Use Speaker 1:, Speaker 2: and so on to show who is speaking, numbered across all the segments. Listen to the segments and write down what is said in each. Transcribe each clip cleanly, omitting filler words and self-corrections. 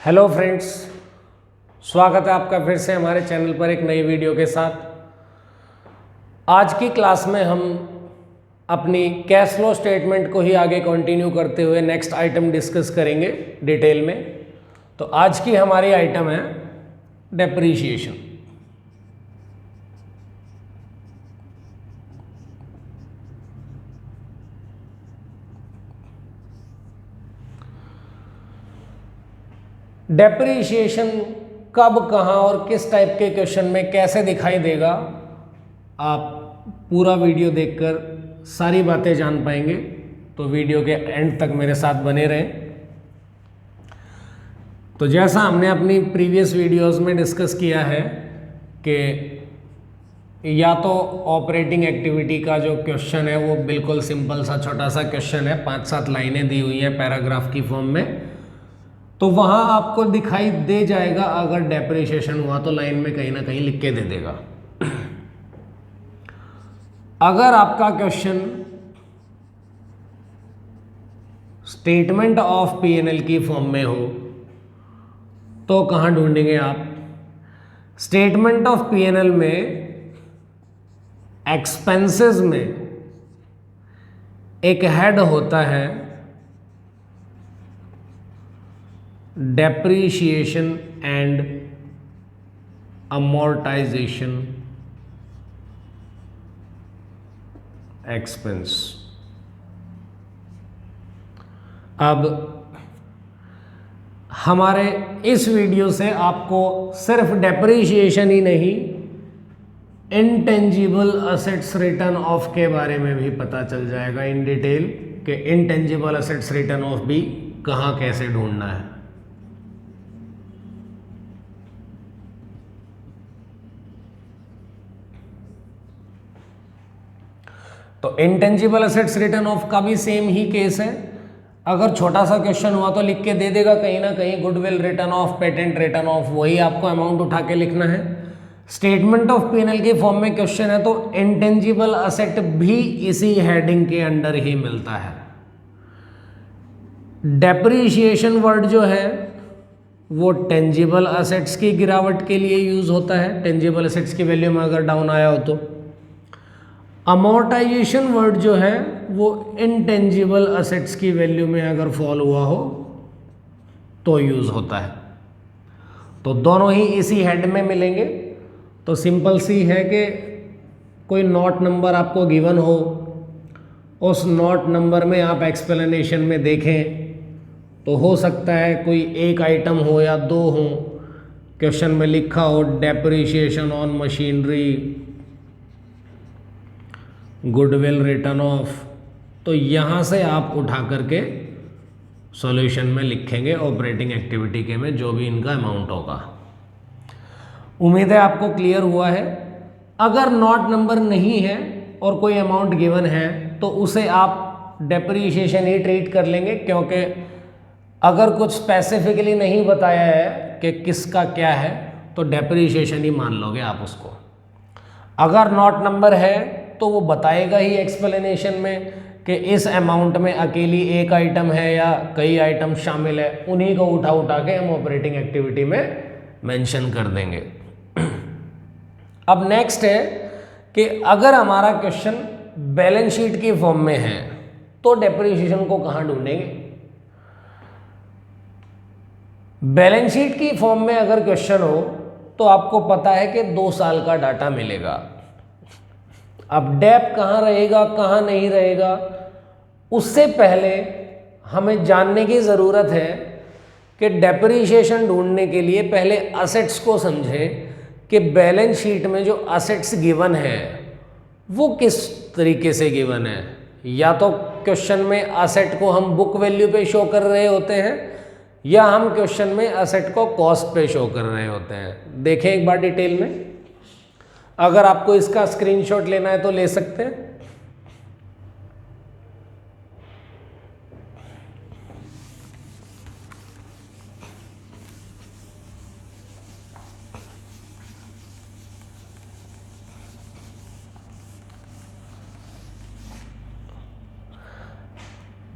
Speaker 1: Hello friends, स्वागत है आपका फिर से हमारे चैनल पर एक नई वीडियो के साथ। आज की क्लास में हम अपनी कैश फ्लो स्टेटमेंट को ही आगे कंटिन्यू करते हुए नेक्स्ट आइटम डिस्कस करेंगे डिटेल में। तो आज की हमारी आइटम है डेप्रीशिएशन। डेप्रीशिएशन कब, कहाँ और किस टाइप के क्वेश्चन में कैसे दिखाई देगा, आप पूरा वीडियो देखकर सारी बातें जान पाएंगे। तो वीडियो के एंड तक मेरे साथ बने रहें। तो जैसा हमने अपनी प्रीवियस वीडियोस में डिस्कस किया है कि या तो ऑपरेटिंग एक्टिविटी का जो क्वेश्चन है वो बिल्कुल सिंपल सा छोटा सा क्वेश्चन है, 5-7 लाइनें दी हुई हैं पैराग्राफ की फॉर्म में, तो वहाँ आपको दिखाई दे जाएगा। अगर डेप्रिसिएशन हुआ तो लाइन में कहीं ना कहीं लिख के दे देगा। अगर आपका क्वेश्चन स्टेटमेंट ऑफ पीएनएल की फॉर्म में हो तो कहाँ ढूंढेंगे आप? स्टेटमेंट ऑफ पीएनएल में एक्सपेंसेस में एक हेड होता है डेप्रीशिएशन एंड अमोर्टाइजेशन एक्सपेंस। अब हमारे इस वीडियो से आपको सिर्फ डेप्रीशिएशन ही नहीं, इनटेंजिबल असेट्स रिटर्न ऑफ के बारे में भी पता चल जाएगा इन डिटेल कि इनटेंजिबल असेट्स रिटर्न ऑफ भी कहाँ कैसे ढूंढना है। तो इनटेंजिबल असेट्स रिटर्न ऑफ का भी सेम ही केस है। अगर छोटा सा क्वेश्चन हुआ तो लिख के दे देगा कहीं ना कहीं goodwill return of, patent return of, वही आपको अमाउंट उठा के लिखना है। स्टेटमेंट ऑफ पीएनएल के फॉर्म में क्वेश्चन है तो इनटेंजिबल असेट भी इसी हेडिंग के अंडर ही मिलता है। डेप्रीशिएशन वर्ड जो है वो टेंजिबल असेट्स की गिरावट के लिए यूज होता है, टेंजिबल असेट्स की वैल्यू में अगर डाउन आया हो तो। अमोर्टाइजेशन वर्ड जो है वो इनटेंजिबल असेट्स की वैल्यू में अगर फॉल हुआ हो तो यूज होता है। तो दोनों ही इसी हेड में मिलेंगे। तो सिंपल सी है कि कोई नोट नंबर आपको गिवन हो, उस नोट नंबर में आप एक्सप्लेनेशन में देखें तो हो सकता है कोई एक आइटम हो या दो हो, क्वेश्चन में लिखा हो depreciation on machinery, goodwill return of, तो यहाँ से आप उठा करके सॉल्यूशन में लिखेंगे ऑपरेटिंग एक्टिविटी के में जो भी इनका अमाउंट होगा। उम्मीद है आपको क्लियर हुआ है। अगर नोट नंबर नहीं है और कोई अमाउंट गिवन है तो उसे आप डेप्रीशिएशन ही ट्रीट कर लेंगे, क्योंकि अगर कुछ स्पेसिफिकली नहीं बताया है कि किसका क्या है तो डेप्रीशिएशन ही मान लोगे आप उसको। अगर नोट नंबर है तो वो बताएगा ही एक्सप्लेनेशन में कि इस अमाउंट में अकेली एक आइटम है या कई आइटम शामिल है, उन्हीं को उठा उठा के हम ऑपरेटिंग एक्टिविटी में मेंशन कर देंगे। अब नेक्स्ट है कि अगर हमारा क्वेश्चन बैलेंस शीट की फॉर्म में है तो डेप्रीशिएशन को कहाँ ढूंढेंगे? बैलेंस शीट की फॉर्म में अगर क्वेश्चन हो तो आपको पता है कि 2 साल का डाटा मिलेगा। अब डेप कहाँ रहेगा कहाँ नहीं रहेगा, उससे पहले हमें जानने की ज़रूरत है कि डेप्रीशिएशन ढूंढने के लिए पहले असेट्स को समझें कि बैलेंस शीट में जो असेट्स गिवन है वो किस तरीके से गिवन है। या तो क्वेश्चन में असेट को हम बुक वैल्यू पे शो कर रहे होते हैं या हम क्वेश्चन में असेट को कॉस्ट पे शो कर रहे होते हैं। देखें एक बार डिटेल में। अगर आपको इसका स्क्रीनशॉट लेना है तो ले सकते हैं।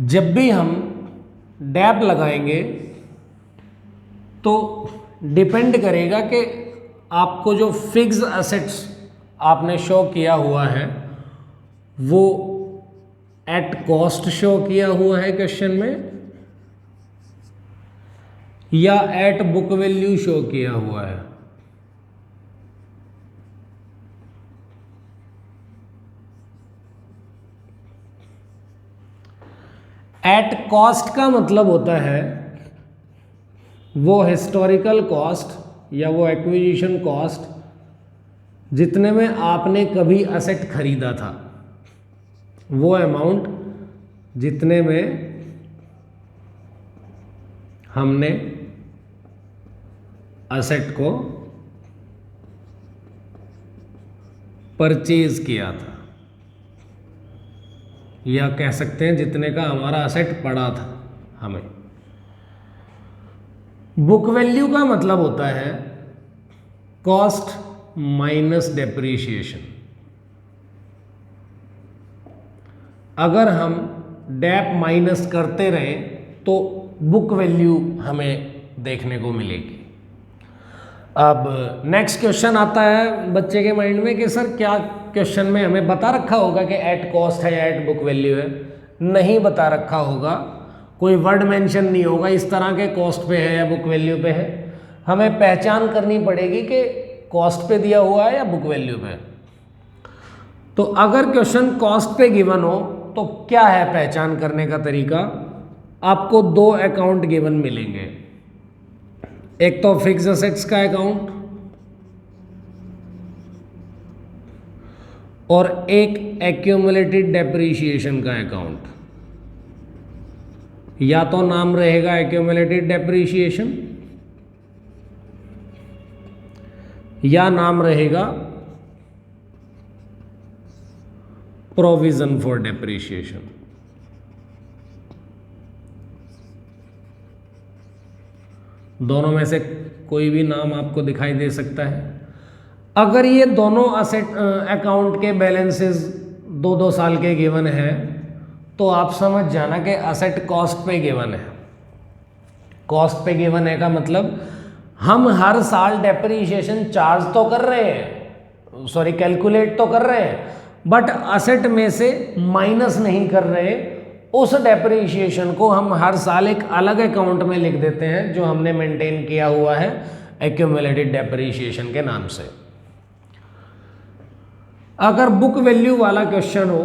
Speaker 1: जब भी हम डेप लगाएंगे तो डिपेंड करेगा कि आपको जो फिक्स असेट्स आपने शो किया हुआ है वो एट कॉस्ट शो किया हुआ है क्वेश्चन में या एट बुक वैल्यू शो किया हुआ है। एट कॉस्ट का मतलब होता है वो हिस्टोरिकल कॉस्ट या वो एक्विजिशन कॉस्ट जितने में आपने कभी असेट खरीदा था, वो अमाउंट जितने में हमने असेट को परचेज किया था, या कह सकते हैं जितने का हमारा असेट पड़ा था हमें। बुक वैल्यू का मतलब होता है कॉस्ट माइनस डेप्रीशिएशन। अगर हम डेप माइनस करते रहें तो बुक वैल्यू हमें देखने को मिलेगी। अब नेक्स्ट क्वेश्चन आता है बच्चे के माइंड में कि सर क्या क्वेश्चन में हमें बता रखा होगा कि एट कॉस्ट है या एट बुक वैल्यू है? नहीं बता रखा होगा, कोई वर्ड मेंशन नहीं होगा इस तरह के कॉस्ट पे है या बुक वैल्यू पे है। हमें पहचान करनी पड़ेगी कि कॉस्ट पे दिया हुआ है या बुक वैल्यू पे। तो अगर क्वेश्चन कॉस्ट पे गिवन हो तो क्या है पहचान करने का तरीका? आपको दो अकाउंट गिवन मिलेंगे, एक तो फिक्स असेट्स का अकाउंट और एक एक्यूमुलेटेड डेप्रीशिएशन का अकाउंट। या तो नाम रहेगा एक्यूमुलेटेड डेप्रीशिएशन या नाम रहेगा प्रोविजन फॉर डेप्रीशिएशन। दोनों में से कोई भी नाम आपको दिखाई दे सकता है। अगर ये दोनों असेट अकाउंट के बैलेंसेस 2-2 साल के गिवन है तो आप समझ जाना कि असेट कॉस्ट पे गिवन है। कॉस्ट पे गिवन है का मतलब हम हर साल डेप्रीशिएशन चार्ज तो कर रहे हैं, सॉरी कैलकुलेट तो कर रहे हैं, बट असेट में से माइनस नहीं कर रहे। उस डेप्रीशिएशन को हम हर साल एक अलग अकाउंट में लिख देते हैं जो हमने मेंटेन किया हुआ है एक्यूमुलेटेड डेप्रीशिएशन के नाम से। अगर बुक वैल्यू वाला क्वेश्चन हो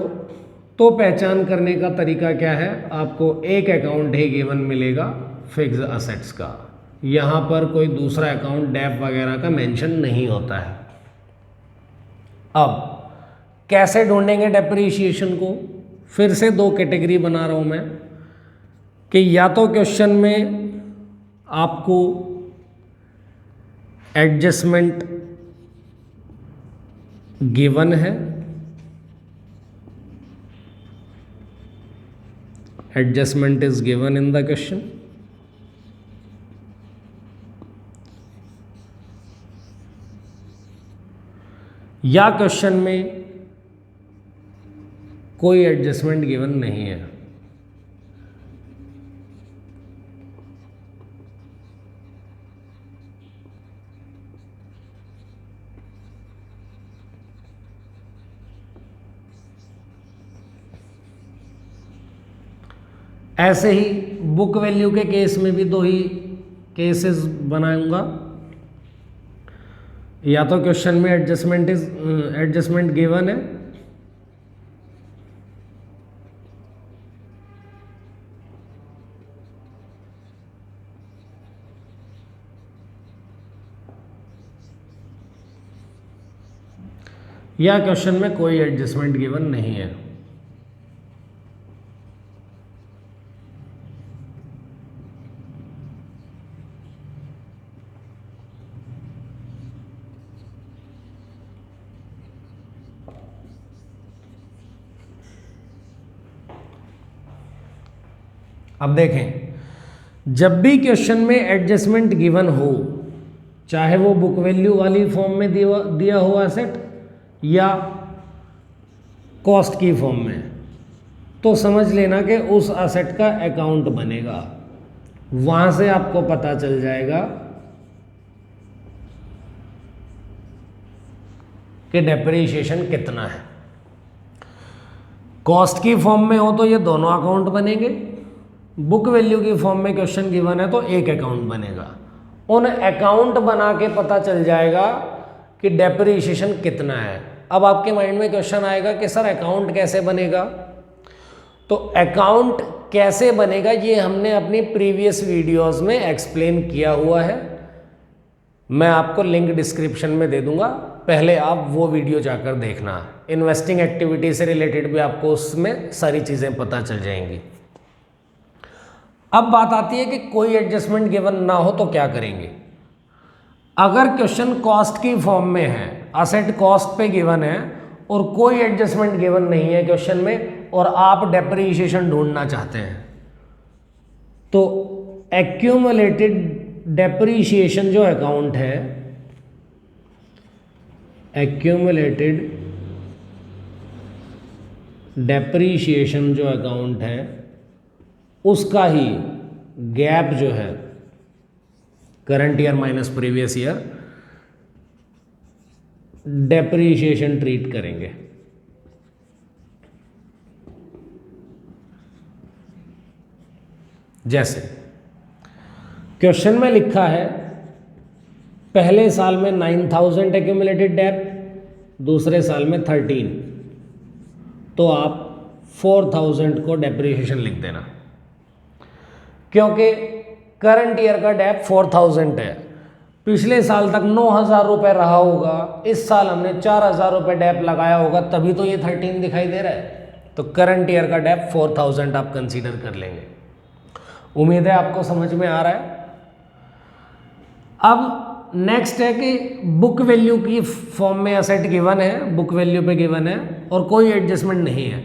Speaker 1: तो पहचान करने का तरीका क्या है? आपको एक अकाउंट ही गिवन मिलेगा फिक्स असेट्स का, यहाँ पर कोई दूसरा अकाउंट डेप वगैरह का मेंशन नहीं होता है। अब कैसे ढूंढेंगे डेप्रीशिएशन को? फिर से दो कैटेगरी बना रहा हूँ मैं कि या तो क्वेश्चन में आपको एडजस्टमेंट गिवन है, adjustment is given in the question, या क्वेश्चन में कोई एडजस्टमेंट गिवन नहीं है। ऐसे ही बुक वैल्यू के केस में भी दो ही केसेस बनाऊंगा। या तो क्वेश्चन में एडजस्टमेंट गिवन है, या क्वेश्चन में कोई एडजस्टमेंट गिवन नहीं है। अब देखें, जब भी क्वेश्चन में एडजस्टमेंट गिवन हो, चाहे वो बुक वैल्यू वाली फॉर्म में दिया हुआ असेट या कॉस्ट की फॉर्म में, तो समझ लेना कि उस असेट का अकाउंट बनेगा। वहाँ से आपको पता चल जाएगा कि डेप्रीशिएशन कितना है। कॉस्ट की फॉर्म में हो तो ये दोनों अकाउंट बनेंगे, बुक वैल्यू की फॉर्म में क्वेश्चन गिवन है तो एक अकाउंट बनेगा। उन अकाउंट बना के पता चल जाएगा कि डेप्रीशिएशन कितना है। अब आपके माइंड में क्वेश्चन आएगा कि सर अकाउंट कैसे बनेगा। तो अकाउंट कैसे बनेगा ये हमने अपनी प्रीवियस वीडियोस में एक्सप्लेन किया हुआ है, मैं आपको लिंक डिस्क्रिप्शन में दे दूंगा, पहले आप वो वीडियो जाकर देखना। इन्वेस्टिंग एक्टिविटी से रिलेटेड भी आपको उसमें सारी चीज़ें पता चल जाएंगी। अब बात आती है कि कोई एडजस्टमेंट गिवन ना हो तो क्या करेंगे। अगर क्वेश्चन कॉस्ट की फॉर्म में है, असेट कॉस्ट पे गिवन है और कोई एडजस्टमेंट गिवन नहीं है क्वेश्चन में और आप डेप्रीशिएशन ढूंढना चाहते हैं, तो एक्यूमुलेटेड डेप्रीशिएशन जो अकाउंट है, एक्यूमुलेटेड डेप्रीशिएशन जो अकाउंट है उसका ही गैप जो है current year minus previous year depreciation treat करेंगे। जैसे क्वेश्चन में लिखा है पहले साल में 9000 एक्यूमुलेटेड डेप, दूसरे साल में 13, तो आप 4000 को डेप्रीशिएशन लिख देना, क्योंकि करंट ईयर का डेप 4000 है। पिछले साल तक 9000 रुपये रहा होगा, इस साल हमने 4000 रुपये डेप लगाया होगा, तभी तो ये 13 दिखाई दे रहा है। तो करंट ईयर का डेप 4000 आप कंसीडर कर लेंगे। उम्मीद है आपको समझ में आ रहा है। अब नेक्स्ट है कि बुक वैल्यू की फॉर्म में असेट गिवन है, बुक वैल्यू पे गिवन है और कोई एडजस्टमेंट नहीं है,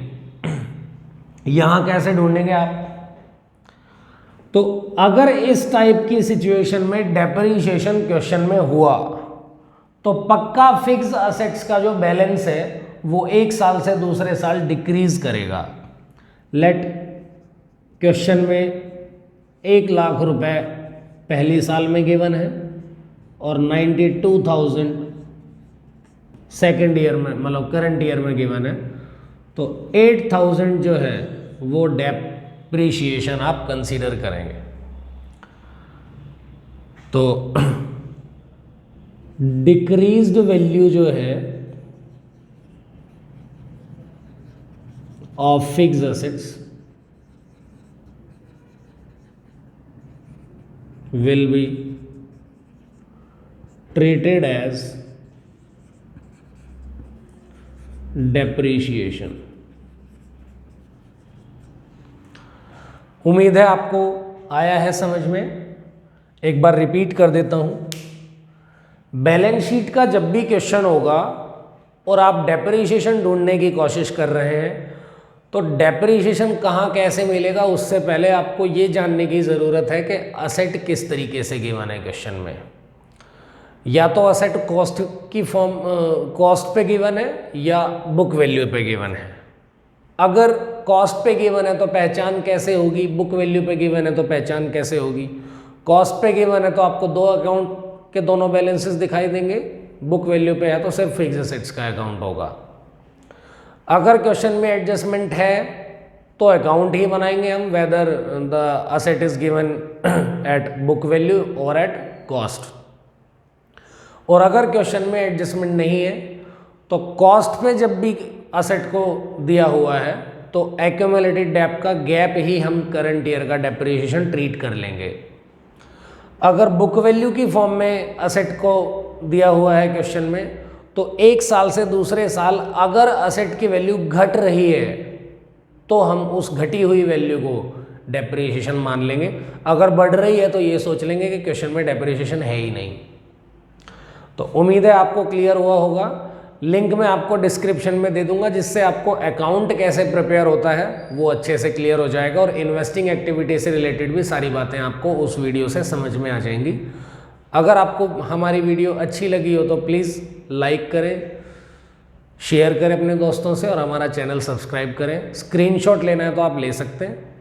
Speaker 1: यहां कैसे ढूंढेंगे आप। तो अगर इस टाइप की सिचुएशन में डेप्रीशिएशन क्वेश्चन में हुआ तो पक्का फिक्स असेट्स का जो बैलेंस है वो एक साल से दूसरे साल डिक्रीज करेगा। लेट क्वेश्चन में 1 लाख रुपए पहली साल में गिवन है और 92,000 सेकेंड ईयर में, मतलब करंट ईयर में गिवन है, तो 8,000 जो है वो डेप्रीशिएशन आप कंसीडर करेंगे। तो डिक्रीज्ड वैल्यू जो है of fixed assets will be treated as depreciation। उम्मीद है आपको आया है समझ में। एक बार रिपीट कर देता हूं। बैलेंस शीट का जब भी क्वेश्चन होगा और आप डेप्रीशिएशन ढूंढने की कोशिश कर रहे हैं तो डेप्रीशिएशन कहाँ कैसे मिलेगा उससे पहले आपको ये जानने की ज़रूरत है कि असेट किस तरीके से गिवन है क्वेश्चन में। या तो असेट कॉस्ट की फॉर्म कॉस्ट पे गिवन है या बुक वैल्यू पे गिवन है। अगर कॉस्ट पे गिवन है तो पहचान कैसे होगी, बुक वैल्यू पे गिवन है तो पहचान कैसे होगी। कॉस्ट पे गिवन है तो आपको दो अकाउंट के दोनों बैलेंसेस दिखाई देंगे, बुक वैल्यू पे है तो सिर्फ फिक्स्ड असेट्स का अकाउंट होगा। अगर क्वेश्चन में एडजस्टमेंट है तो अकाउंट ही बनाएंगे हम, whether the asset is given at book value और एट कॉस्ट। और अगर क्वेश्चन में एडजस्टमेंट नहीं है तो कॉस्ट पे जब भी असेट को दिया हुआ है तो एक्यूमुलेटेड डेप का गैप ही हम करंट ईयर का डेप्रीशिएशन ट्रीट कर लेंगे। अगर बुक वैल्यू की फॉर्म में असेट को दिया हुआ है क्वेश्चन में तो एक साल से दूसरे साल अगर असेट की वैल्यू घट रही है तो हम उस घटी हुई वैल्यू को डेप्रीशिएशन मान लेंगे। अगर बढ़ रही है तो ये सोच लेंगे कि क्वेश्चन में डेप्रीशिएशन है ही नहीं। तो उम्मीद है आपको क्लियर हुआ होगा। लिंक मैं आपको डिस्क्रिप्शन में दे दूंगा जिससे आपको अकाउंट कैसे प्रिपेयर होता है वो अच्छे से क्लियर हो जाएगा और इन्वेस्टिंग एक्टिविटी से रिलेटेड भी सारी बातें आपको उस वीडियो से समझ में आ जाएंगी। अगर आपको हमारी वीडियो अच्छी लगी हो तो प्लीज़ लाइक करें, शेयर करें अपने दोस्तों से और हमारा चैनल सब्सक्राइब करें। स्क्रीनशॉट लेना है तो आप ले सकते हैं।